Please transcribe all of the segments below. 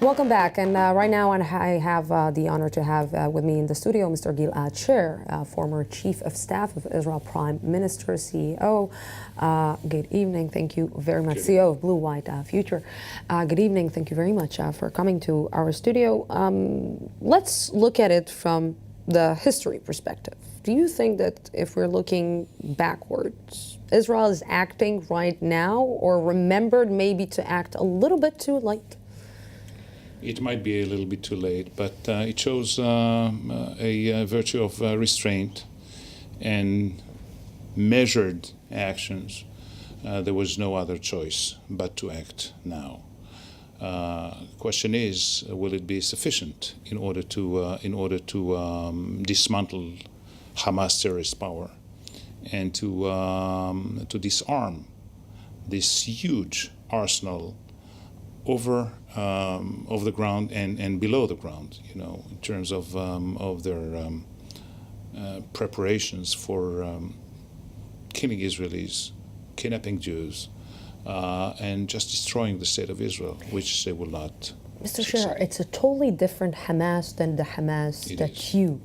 Welcome back, and right now I have the honor to have with me in the studio Mr. Gilad, former Chief of Staff of Israel Prime Minister, CEO. Good evening, thank you very much, CEO of Blue White Future. Good evening, thank you very much for coming to our studio. Let's look at it from the history perspective. Do you think that if we're looking backwards, Israel is acting right now, or remembered maybe to act a little bit too late? It might be a little bit too late, but it shows a virtue of restraint and measured actions. There was no other choice but to act now. Question is, will it be sufficient in order to dismantle Hamas terrorist power and to disarm this huge arsenal over the ground and below the ground, in terms of their preparations for killing Israelis, kidnapping Jews, and just destroying the state of Israel, which they will not. Mr. Scherer, it's a totally different Hamas than the Hamas that you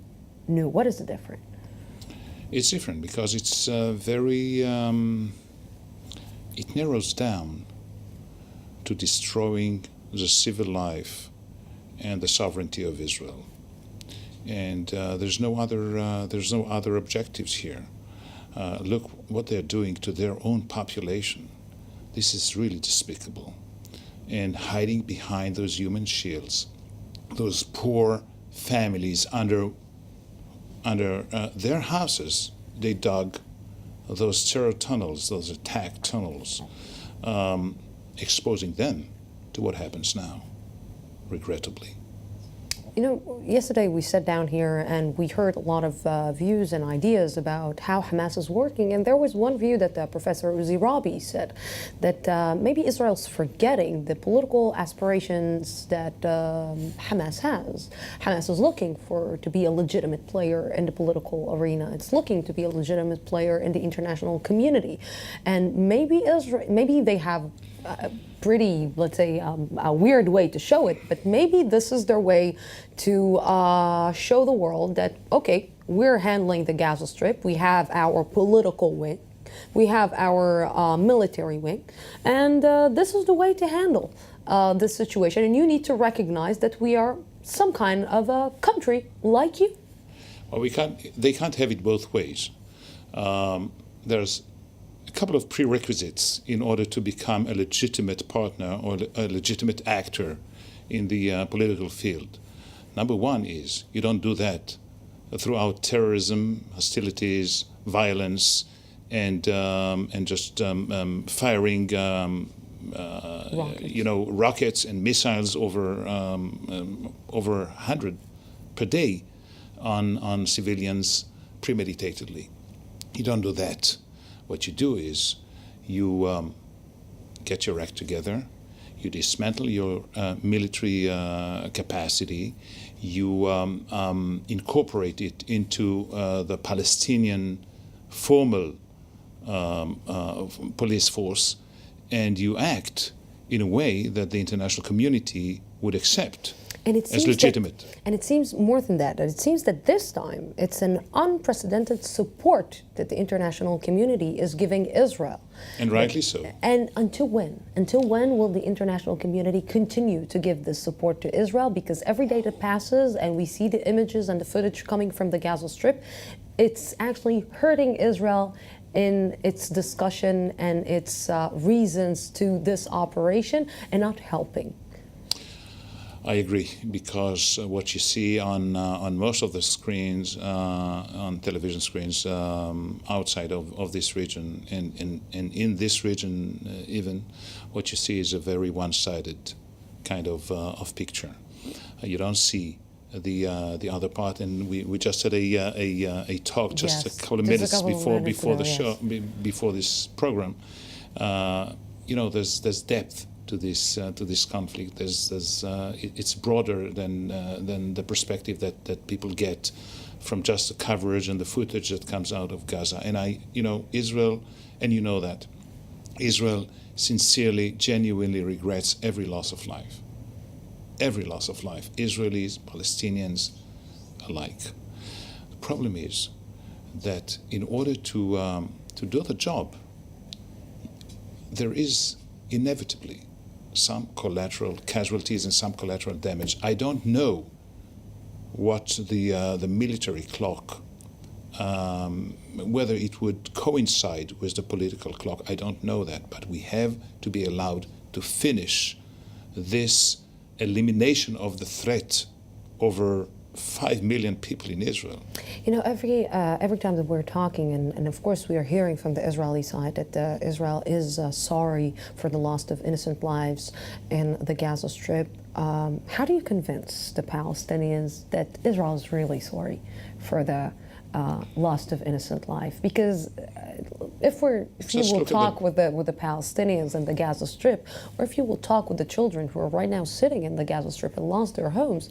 knew. What is the difference? It's different because it's very, it narrows down to destroying the civil life and the sovereignty of Israel, and there's no other objectives here. Look what they're doing to their own population. This is really despicable, and hiding behind those human shields, those poor families under their houses. They dug those terror tunnels, those attack tunnels. Exposing them to what happens now, regrettably. Yesterday we sat down here and we heard a lot of views and ideas about how Hamas is working, and there was one view that Professor Uzi Rabi said, that maybe Israel's forgetting the political aspirations that Hamas has. Hamas is looking to be a legitimate player in the political arena. It's looking to be a legitimate player in the international community, and maybe they have pretty, let's say, a weird way to show it, but maybe this is their way to show the world that, okay, we're handling the Gaza Strip, we have our political wing, we have our military wing, and this is the way to handle this situation, and you need to recognize that we are some kind of a country like you. Well, they can't have it both ways. There's a couple of prerequisites in order to become a legitimate partner or a legitimate actor in the political field. Number one is you don't do that throughout terrorism, hostilities, violence, and just firing rockets and missiles over 100 per day on civilians premeditatedly. You don't do that. What you do is you get your act together, you dismantle your military capacity, you incorporate it into the Palestinian formal police force, and you act in a way that the international community would accept as legitimate. And it seems more than that. It seems that this time it's an unprecedented support that the international community is giving Israel. And rightly so. And until when? Until when will the international community continue to give this support to Israel? Because every day that passes and we see the images and the footage coming from the Gaza Strip, it's actually hurting Israel in its discussion and its reasons to this operation, and not helping. I agree, because what you see on most of the screens, on television screens outside of this region, and in this region even, what you see is a very one-sided kind of picture. You don't see the other part, and we just had a talk just a couple of minutes before the show, before this program. There's depth to this conflict. It's broader than the perspective that people get from just the coverage and the footage that comes out of Gaza. And Israel, and you know that, Israel sincerely, genuinely regrets every loss of life. every loss of life, Israelis, Palestinians alike. The problem is that in order to do the job, there is inevitably some collateral casualties and some collateral damage. I don't know what the military clock, whether it would coincide with the political clock, I don't know that, but we have to be allowed to finish this elimination of the threat over 5 million people in Israel. You know, every time that we're talking, and of course we are hearing from the Israeli side that Israel is sorry for the loss of innocent lives in the Gaza Strip. How do you convince the Palestinians that Israel is really sorry for the loss of innocent life? Because if you will talk with the Palestinians in the Gaza Strip, or if you will talk with the children who are right now sitting in the Gaza Strip and lost their homes,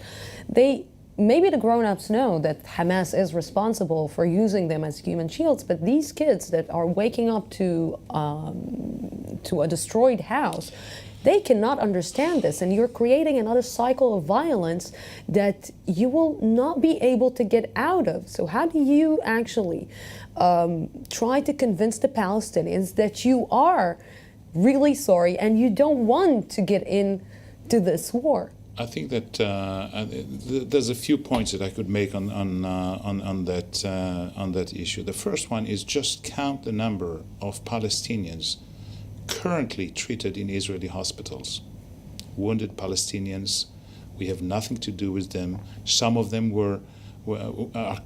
maybe the grown-ups know that Hamas is responsible for using them as human shields, but these kids that are waking up to a destroyed house, they cannot understand this, and you're creating another cycle of violence that you will not be able to get out of. So how do you actually try to convince the Palestinians that you are really sorry and you don't want to get into this war? I think that there's a few points that I could make on that issue. The first one is just count the number of Palestinians currently treated in Israeli hospitals. Wounded Palestinians, we have nothing to do with them. Some of them are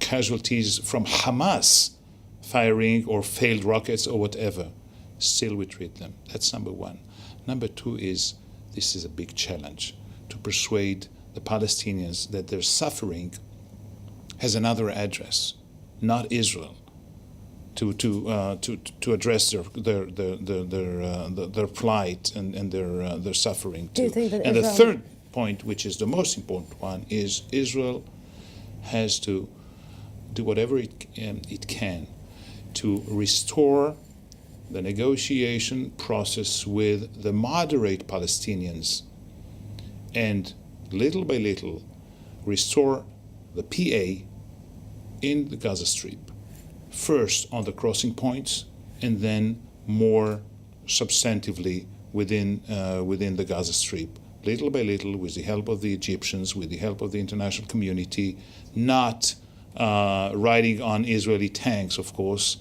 casualties from Hamas firing or failed rockets or whatever. Still we treat them. That's number one. Number two is, this is a big challenge, to persuade the Palestinians that their suffering has another address, not Israel, to address their plight and their suffering. Do you think that and the third point, which is the most important one, is Israel has to do whatever it can to restore the negotiation process with the moderate Palestinians, and little by little restore the PA in the Gaza Strip, first on the crossing points and then more substantively within the Gaza Strip, little by little, with the help of the Egyptians, with the help of the international community, not riding on Israeli tanks, of course,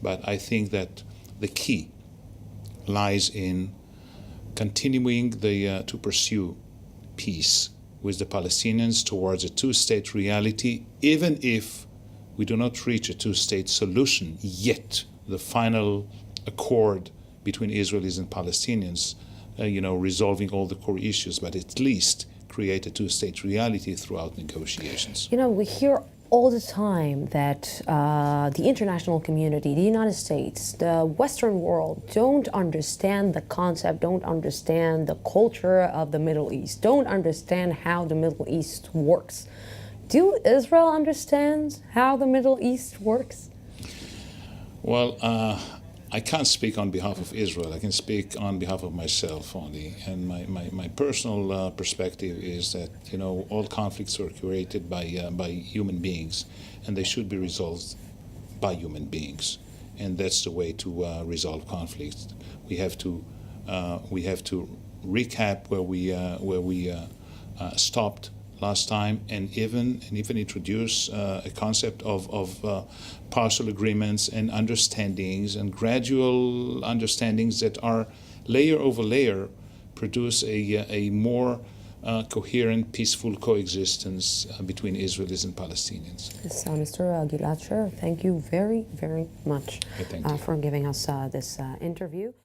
but I think that the key lies in continuing to pursue peace with the Palestinians towards a two-state reality, even if we do not reach a two-state solution yet, the final accord between Israelis and Palestinians, resolving all the core issues, but at least create a two-state reality throughout negotiations. You know, we hear all the time that the international community, the United States, the Western world don't understand the concept, don't understand the culture of the Middle East, don't understand how the Middle East works. Do Israel understand how the Middle East works? Well, I can't speak on behalf of Israel. I can speak on behalf of myself only. And my personal perspective is that, all conflicts are created by human beings, and they should be resolved by human beings. And that's the way to resolve conflicts. We have to recap where we stopped last time, and even introduce a concept of partial agreements and understandings and gradual understandings that are layer over layer produce a more coherent, peaceful coexistence between Israelis and Palestinians. Yes, Mr. Gilad, thank you very, very much for giving us this interview.